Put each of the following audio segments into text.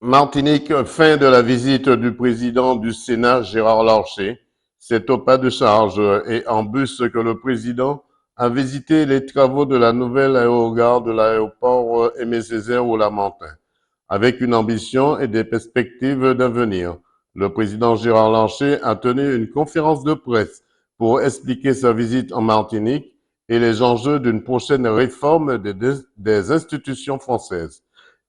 Martinique, fin de la visite du président du Sénat, Gérard Larcher. C'est au pas de charge et en bus que le président a visité les travaux de la nouvelle aérogare de l'aéroport Aimé Césaire au Lamentin, avec une ambition et des perspectives d'avenir. Le président Gérard Larcher a tenu une conférence de presse pour expliquer sa visite en Martinique et les enjeux d'une prochaine réforme des institutions françaises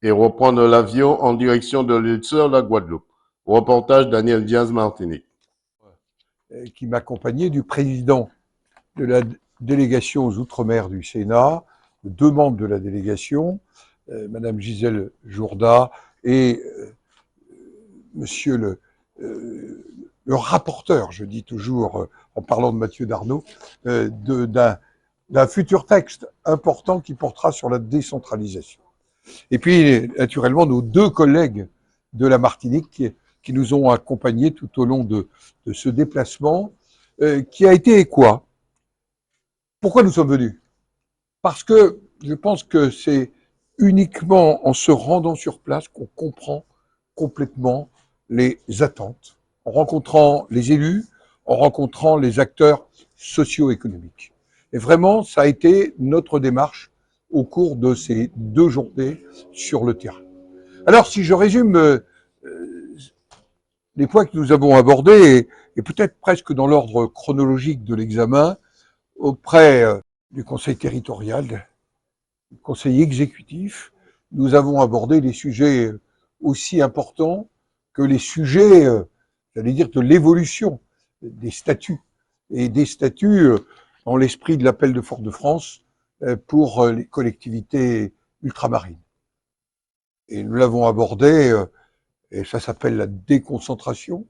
et reprendre l'avion en direction de l'île sur la Guadeloupe. Reportage Daniel Diaz, Martinique. Qui m'accompagnait, du président de la délégation aux Outre-mer du Sénat, deux membres de la délégation, Madame Gisèle Jourda et Monsieur le rapporteur, je dis toujours, en parlant de Mathieu Darnaud, d'un futur texte important qui portera sur la décentralisation. Et puis, naturellement, nos deux collègues de la Martinique qui nous ont accompagnés tout au long de ce déplacement, qui a été quoi? Pourquoi nous sommes venus? Parce que je pense que c'est uniquement en se rendant sur place qu'on comprend complètement les attentes, en rencontrant les élus, en rencontrant les acteurs socio-économiques. Et vraiment, ça a été notre démarche au cours de ces 2 journées sur le terrain. Alors, si je résume les points que nous avons abordés, et peut-être presque dans l'ordre chronologique de l'examen, auprès du Conseil territorial, du Conseil exécutif, nous avons abordé des sujets aussi importants que les sujets, j'allais dire, de l'évolution des statuts, et des statuts dans l'esprit de l'appel de Fort-de-France pour les collectivités ultramarines. Et nous l'avons abordé, et ça s'appelle la déconcentration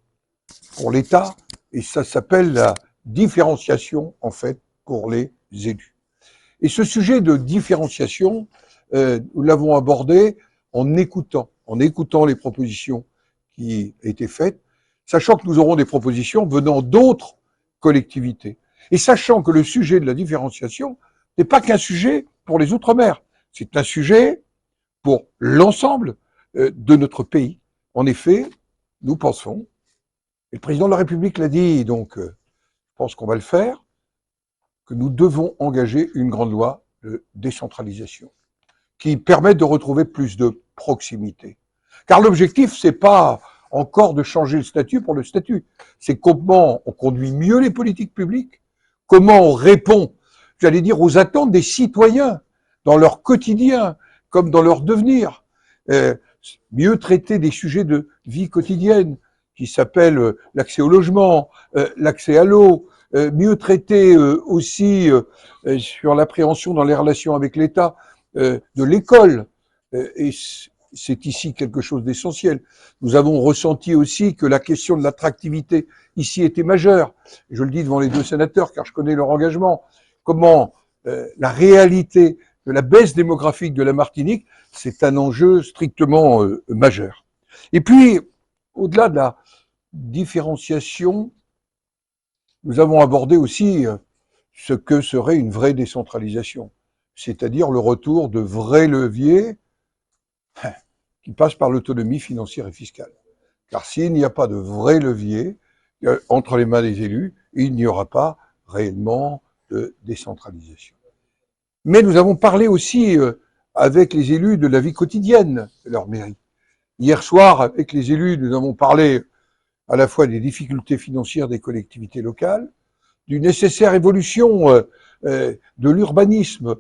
pour l'État, et ça s'appelle la différenciation, en fait, pour les élus. Et ce sujet de différenciation, nous l'avons abordé en écoutant les propositions qui étaient faites, sachant que nous aurons des propositions venant d'autres collectivités. Et sachant que le sujet de la différenciation n'est pas qu'un sujet pour les Outre-mer, c'est un sujet pour l'ensemble de notre pays. En effet, nous pensons, et le président de la République l'a dit, donc je pense qu'on va le faire, que nous devons engager une grande loi de décentralisation qui permette de retrouver plus de proximité. Car l'objectif, c'est pas encore de changer le statut pour le statut, c'est comment on conduit mieux les politiques publiques, comment on répond, j'allais dire, aux attentes des citoyens dans leur quotidien comme dans leur devenir. Mieux traiter des sujets de vie quotidienne qui s'appellent l'accès au logement, l'accès à l'eau, mieux traiter aussi sur l'appréhension dans les relations avec l'État de l'école. Et c'est ici quelque chose d'essentiel. Nous avons ressenti aussi que la question de l'attractivité ici était majeure. Je le dis devant les deux sénateurs car je connais leur engagement. Comment la réalité de la baisse démographique de la Martinique, c'est un enjeu strictement majeur. Et puis, au-delà de la différenciation, nous avons abordé aussi ce que serait une vraie décentralisation, c'est-à-dire le retour de vrais leviers qui passent par l'autonomie financière et fiscale. Car s'il n'y a pas de vrais leviers entre les mains des élus, il n'y aura pas réellement de décentralisation. Mais nous avons parlé aussi avec les élus de la vie quotidienne de leur mairie. Hier soir, avec les élus, nous avons parlé à la fois des difficultés financières des collectivités locales, d'une nécessaire évolution de l'urbanisme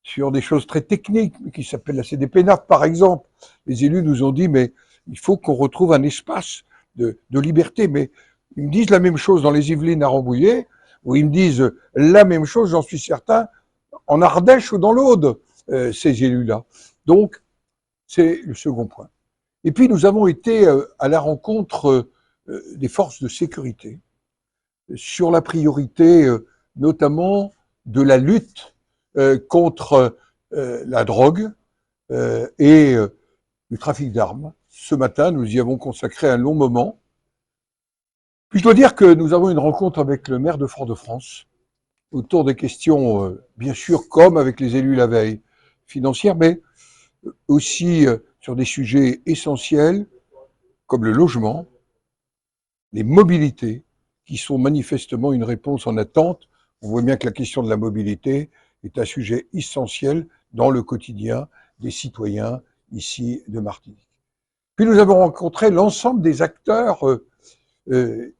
sur des choses très techniques, qui s'appellent la CDPNAF par exemple. Les élus nous ont dit, mais il faut qu'on retrouve un espace de liberté. Mais ils me disent la même chose dans les Yvelines à Rambouillet, où ils me disent la même chose, j'en suis certain, en Ardèche ou dans l'Aude, ces élus-là. Donc, c'est le second point. Et puis, nous avons été à la rencontre des forces de sécurité sur la priorité notamment de la lutte contre la drogue et du trafic d'armes. Ce matin, nous y avons consacré un long moment. Puis je dois dire que nous avons une rencontre avec le maire de Fort-de-France autour des questions, bien sûr, comme avec les élus la veille, financières, mais aussi sur des sujets essentiels comme le logement, les mobilités, qui sont manifestement une réponse en attente. On voit bien que la question de la mobilité est un sujet essentiel dans le quotidien des citoyens ici de Martinique. Puis nous avons rencontré l'ensemble des acteurs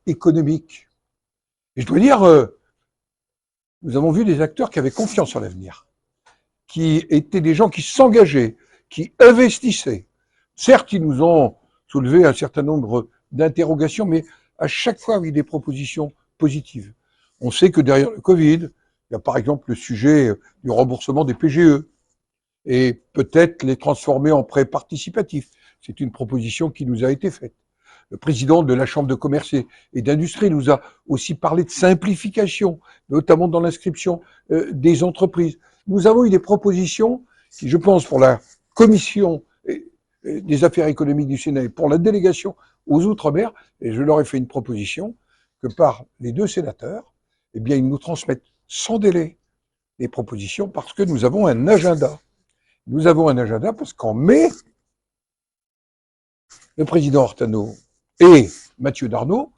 économiques. Et je dois dire, nous avons vu des acteurs qui avaient confiance en l'avenir, qui étaient des gens qui s'engageaient, qui investissaient. Certes, ils nous ont soulevé un certain nombre d'interrogations, mais à chaque fois avec des propositions positives. On sait que derrière le Covid, il y a par exemple le sujet du remboursement des PGE et peut-être les transformer en prêts participatifs. C'est une proposition qui nous a été faite. Le président de la Chambre de commerce et d'industrie nous a aussi parlé de simplification, notamment dans l'inscription des entreprises. Nous avons eu des propositions qui, je pense, pour la commission des affaires économiques du Sénat et pour la délégation aux Outre-mer, et je leur ai fait une proposition que par les deux sénateurs, eh bien, ils nous transmettent sans délai les propositions parce que nous avons un agenda. Nous avons un agenda parce qu'en mai, le président Artano et Mathieu Darnaud,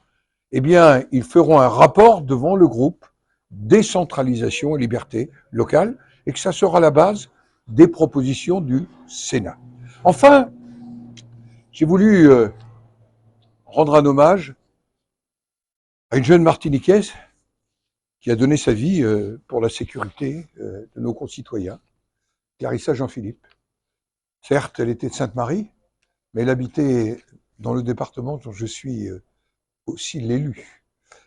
eh bien, ils feront un rapport devant le groupe décentralisation et liberté locale et que ça sera la base des propositions du Sénat. Enfin, j'ai voulu rendre un hommage à une jeune Martiniquaise qui a donné sa vie pour la sécurité de nos concitoyens, Clarissa Jean-Philippe. Certes, elle était de Sainte-Marie, mais elle habitait dans le département dont je suis aussi l'élu,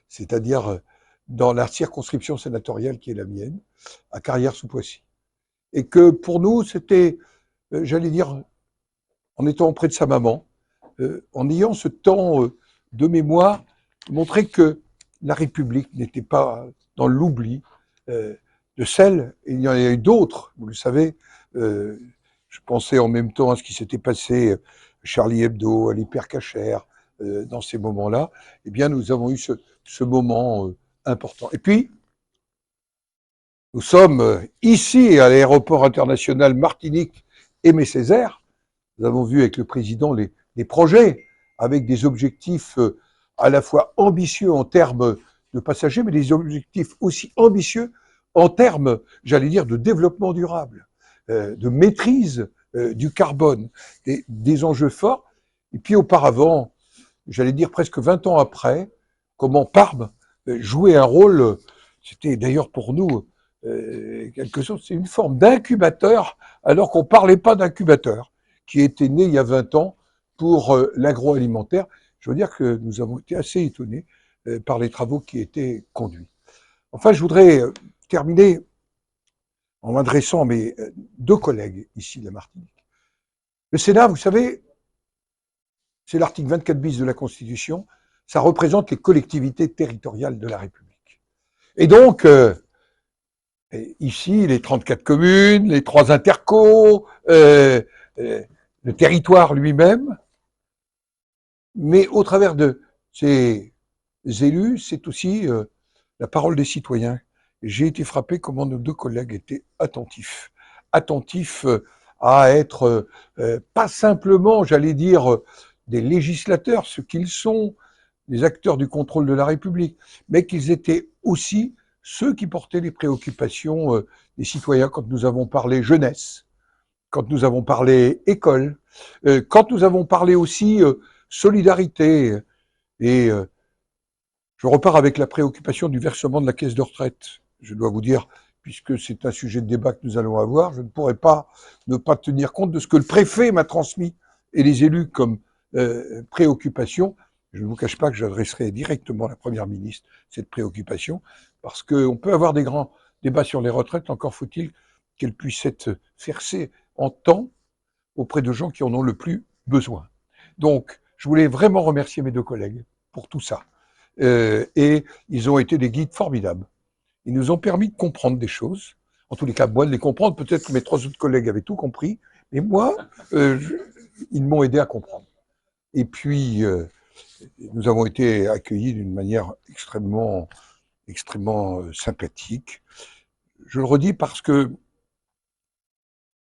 c'est-à-dire dans la circonscription sénatoriale qui est la mienne, à Carrières-sous-Poissy. Et que pour nous, c'était, j'allais dire, en étant auprès de sa maman, en ayant ce temps de mémoire, montrer que la République n'était pas dans l'oubli de celle, et il y en a eu d'autres, vous le savez, je pensais en même temps à ce qui s'était passé Charlie Hebdo, à l'hypercachère, dans ces moments-là, eh bien nous avons eu ce moment important. Et puis, nous sommes ici à l'aéroport international Martinique Aimé Césaire. Nous avons vu avec le président les projets avec des objectifs à la fois ambitieux en termes de passagers, mais des objectifs aussi ambitieux en termes, j'allais dire, de développement durable, de maîtrise du carbone, des enjeux forts. Et puis auparavant, j'allais dire presque 20 ans après, comment Parme jouait un rôle, c'était d'ailleurs pour nous quelque chose, c'est une forme d'incubateur, alors qu'on ne parlait pas d'incubateur, qui était né il y a 20 ans pour l'agroalimentaire. Je veux dire que nous avons été assez étonnés par les travaux qui étaient conduits. Enfin, je voudrais terminer en m'adressant à mes deux collègues ici de la Martinique. Le Sénat, vous savez, c'est l'article 24 bis de la Constitution, ça représente les collectivités territoriales de la République. Et donc, ici, les 34 communes, les 3 intercos, le territoire lui-même, mais au travers de ces élus, c'est aussi la parole des citoyens. J'ai été frappé comment nos deux collègues étaient attentifs. Attentifs à être pas simplement, j'allais dire, des législateurs, ce qu'ils sont, des acteurs du contrôle de la République, mais qu'ils étaient aussi ceux qui portaient les préoccupations des citoyens quand nous avons parlé jeunesse, quand nous avons parlé école, quand nous avons parlé aussi solidarité. Et je repars avec la préoccupation du versement de la caisse de retraite. Je dois vous dire, puisque c'est un sujet de débat que nous allons avoir, je ne pourrais pas ne pas tenir compte de ce que le préfet m'a transmis et les élus comme préoccupation. Je ne vous cache pas que j'adresserai directement à la Première ministre cette préoccupation, parce qu'on peut avoir des grands débats sur les retraites, encore faut-il qu'elles puissent être versées en temps auprès de gens qui en ont le plus besoin. Donc, je voulais vraiment remercier mes deux collègues pour tout ça. Et ils ont été des guides formidables. Ils nous ont permis de comprendre des choses. En tous les cas, moi de les comprendre. Peut-être que mes 3 autres collègues avaient tout compris. Mais moi, ils m'ont aidé à comprendre. Et puis, nous avons été accueillis d'une manière extrêmement sympathique. Je le redis parce que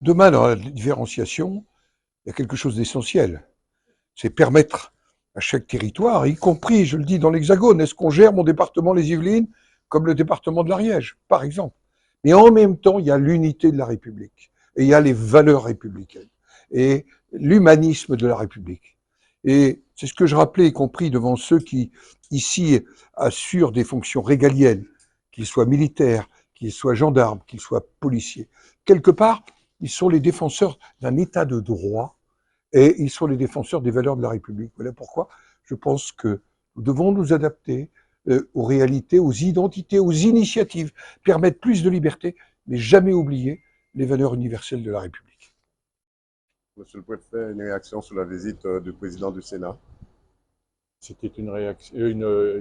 demain, dans la différenciation, il y a quelque chose d'essentiel. C'est permettre à chaque territoire, y compris, je le dis, dans l'Hexagone, est-ce qu'on gère mon département, les Yvelines, comme le département de l'Ariège, par exemple. Mais en même temps, il y a l'unité de la République, et il y a les valeurs républicaines, et l'humanisme de la République. Et c'est ce que je rappelais, y compris devant ceux qui, ici, assurent des fonctions régaliennes, qu'ils soient militaires, qu'ils soient gendarmes, qu'ils soient policiers. Quelque part, ils sont les défenseurs d'un état de droit et ils sont les défenseurs des valeurs de la République. Voilà pourquoi je pense que nous devons nous adapter aux réalités, aux identités, aux initiatives, permettre plus de liberté, mais jamais oublier les valeurs universelles de la République. Monsieur le Préfet, une réaction sur la visite du président du Sénat. C'était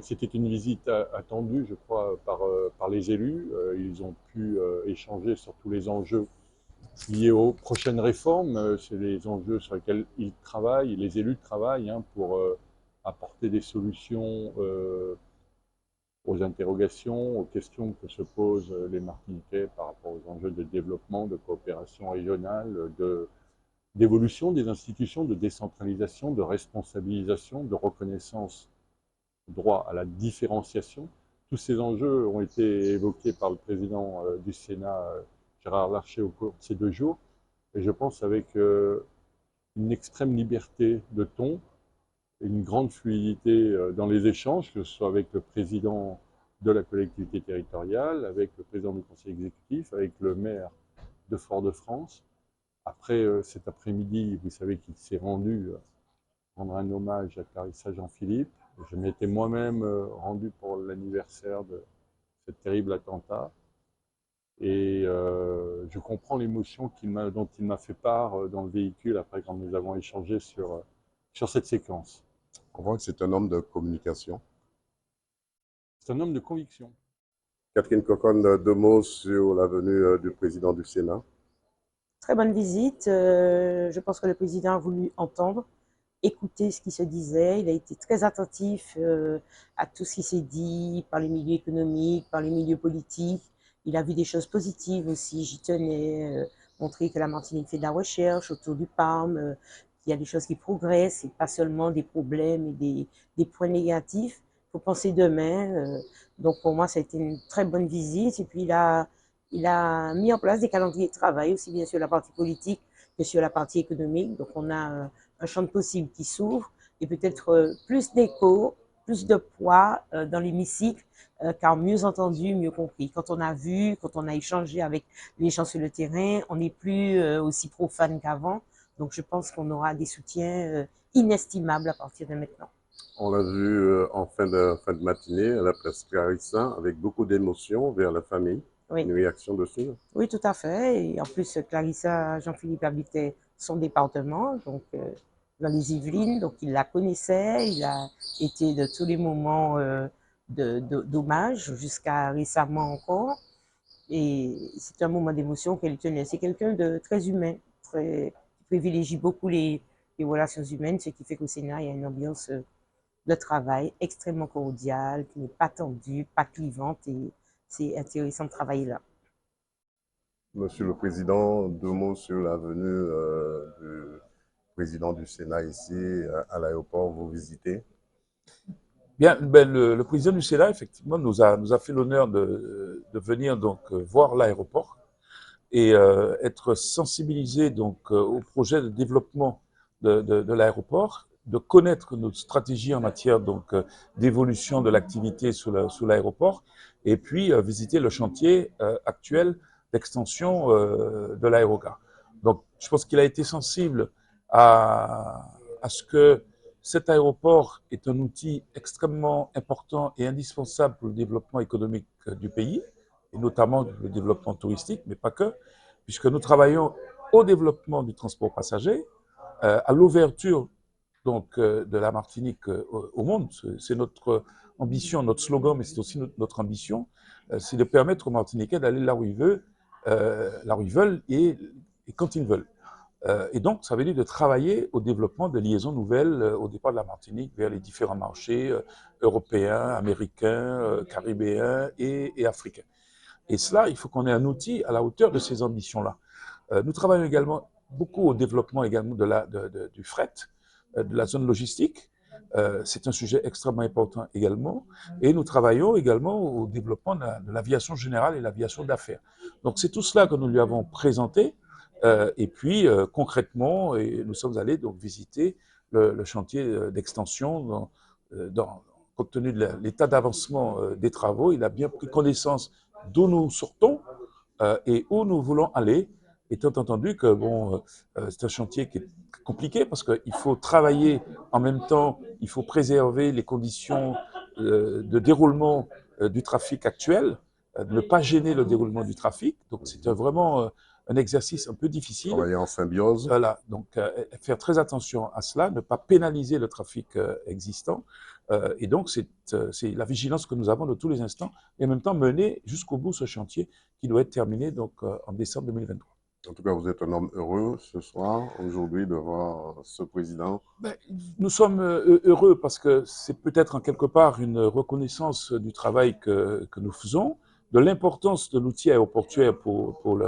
c'était une visite attendue, je crois, par les élus. Ils ont pu échanger sur tous les enjeux liés aux prochaines réformes. C'est les enjeux sur lesquels ils travaillent, les élus travaillent pour apporter des solutions aux interrogations, aux questions que se posent les Martiniquais par rapport aux enjeux de développement, de coopération régionale, d'évolution des institutions, de décentralisation, de responsabilisation, de reconnaissance du droit à la différenciation. Tous ces enjeux ont été évoqués par le président du Sénat, Gérard Larcher, au cours de ces 2 jours, et je pense avec une extrême liberté de ton, une grande fluidité dans les échanges, que ce soit avec le président de la collectivité territoriale, avec le président du conseil exécutif, avec le maire de Fort-de-France. Après cet après-midi, vous savez qu'il s'est rendu rendre un hommage à Clarissa Jean-Philippe. Je m'étais moi-même rendu pour l'anniversaire de ce terrible attentat. Et je comprends l'émotion dont il m'a fait part dans le véhicule après quand nous avons échangé sur cette séquence. On voit que c'est un homme de communication. C'est un homme de conviction. Catherine Coconne, 2 mots sur la venue du président du Sénat. Très bonne visite. Je pense que le président a voulu entendre, écouter ce qui se disait. Il a été très attentif à tout ce qui s'est dit par les milieux économiques, par les milieux politiques. Il a vu des choses positives aussi. J'y tenais, montrer que la Martinique fait de la recherche autour du PAM, qu'il y a des choses qui progressent et pas seulement des problèmes et des points négatifs. Il faut penser demain. Donc pour moi, ça a été une très bonne visite. Et puis il a mis en place des calendriers de travail, aussi bien sur la partie politique que sur la partie économique. Donc on a un champ de possibles qui s'ouvre et peut-être plus d'écho, plus de poids dans l'hémicycle, car mieux entendu, mieux compris. Quand on a vu, quand on a échangé avec les gens sur le terrain, on n'est plus aussi profane qu'avant. Donc je pense qu'on aura des soutiens inestimables à partir de maintenant. On l'a vu en fin de matinée à la place Clarissa, avec beaucoup d'émotion vers la famille. Oui. Une réaction dessus? Oui, tout à fait. Et en plus, Clarissa Jean-Philippe habitait son département, donc dans les Yvelines, donc il la connaissait, il a été de tous les moments d'hommage jusqu'à récemment encore. Et c'est un moment d'émotion qu'elle tenait. C'est quelqu'un de très humain, qui privilégie beaucoup les relations humaines, ce qui fait qu'au Sénat, il y a une ambiance de travail extrêmement cordiale, qui n'est pas tendue, pas clivante, et c'est intéressant de travailler là. Monsieur le Président, 2 mots sur la venue du président du Sénat ici à l'aéroport, vous visitez. Bien, le président du Sénat, effectivement, nous a fait l'honneur de venir donc voir l'aéroport et être sensibilisé donc au projet de développement de l'aéroport, de connaître notre stratégie en matière donc d'évolution de l'activité sous l'aéroport, et puis visiter le chantier actuel d'extension de l'aérogare. Donc, je pense qu'il a été sensible à ce que cet aéroport est un outil extrêmement important et indispensable pour le développement économique du pays, et notamment le développement touristique, mais pas que, puisque nous travaillons au développement du transport passager, à l'ouverture donc de la Martinique au monde. C'est notre ambition, notre slogan, mais c'est aussi notre ambition, c'est de permettre aux Martiniquais d'aller là où ils veulent et quand ils veulent. Et donc, ça veut dire de travailler au développement de liaisons nouvelles au départ de la Martinique vers les différents marchés européens, américains, caribéens et africains. Et cela, il faut qu'on ait un outil à la hauteur de ces ambitions-là. Nous travaillons également beaucoup au développement également du fret, de la zone logistique. C'est un sujet extrêmement important également. Et nous travaillons également au développement de l'aviation générale et l'aviation d'affaires. Donc c'est tout cela que nous lui avons présenté. Et puis concrètement, nous sommes allés donc visiter le chantier d'extension compte tenu de l'état d'avancement des travaux. Il a bien pris connaissance d'où nous sortons et où nous voulons aller, étant entendu que bon, c'est un chantier qui est compliqué parce qu'il faut travailler en même temps, il faut préserver les conditions de déroulement du trafic actuel, ne pas gêner le déroulement du trafic. Donc c'est vraiment un exercice un peu difficile. Travailler en symbiose. Voilà, donc faire très attention à cela, ne pas pénaliser le trafic existant. Et donc, c'est la vigilance que nous avons de tous les instants, et en même temps mener jusqu'au bout ce chantier qui doit être terminé donc, en décembre 2023. En tout cas, vous êtes un homme heureux ce soir, aujourd'hui, de voir ce président. Ben, nous sommes heureux parce que c'est peut-être en quelque part une reconnaissance du travail que nous faisons, de l'importance de l'outil aéroportuaire pour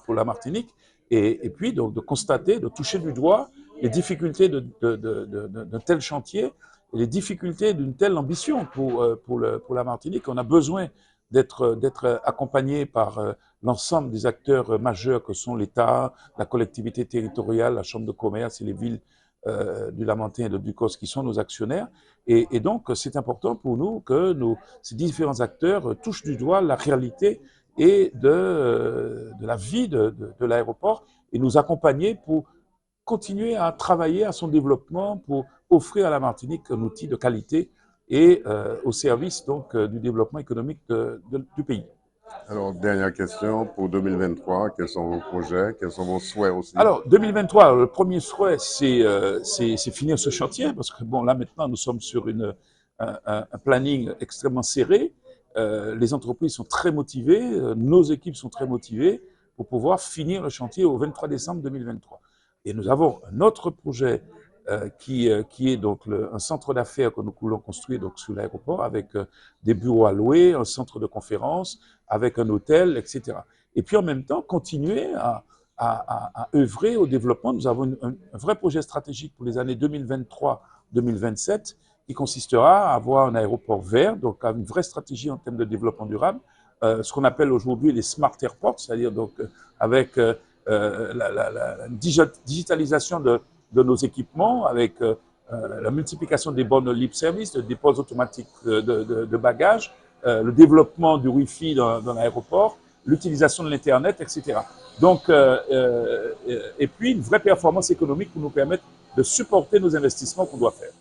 la Martinique, et puis donc, de constater, de toucher du doigt les difficultés d'un tel chantier, et les difficultés d'une telle ambition pour la Martinique. On a besoin d'être accompagné par l'ensemble des acteurs majeurs que sont l'État, la collectivité territoriale, la Chambre de commerce et les villes du Lamentin et de Ducos qui sont nos actionnaires. Et donc, c'est important pour nous que ces différents acteurs touchent du doigt la réalité et de la vie de l'aéroport et nous accompagner pour continuer à travailler à son développement, pour offrir à la Martinique un outil de qualité et au service donc, du développement économique du pays. Alors, dernière question, pour 2023, quels sont vos projets, quels sont vos souhaits aussi? Alors, 2023, le premier souhait, c'est finir ce chantier, parce que bon, là maintenant, nous sommes sur un planning extrêmement serré. Les entreprises sont très motivées, nos équipes sont très motivées pour pouvoir finir le chantier au 23 décembre 2023. Et nous avons un autre projet qui est donc un centre d'affaires que nous voulons construire donc, sur l'aéroport avec des bureaux à louer, un centre de conférence, avec un hôtel, etc. Et puis en même temps, continuer à œuvrer au développement. Nous avons un vrai projet stratégique pour les années 2023-2027 qui consistera à avoir un aéroport vert, donc une vraie stratégie en termes de développement durable, ce qu'on appelle aujourd'hui les smart airports, c'est-à-dire donc avec la digitalisation de nos équipements, avec la multiplication des bornes libre service, le dépôt automatique de bagages, le développement du Wi-Fi dans l'aéroport, l'utilisation de l'Internet, etc. Donc, et puis une vraie performance économique pour nous permettre de supporter nos investissements qu'on doit faire.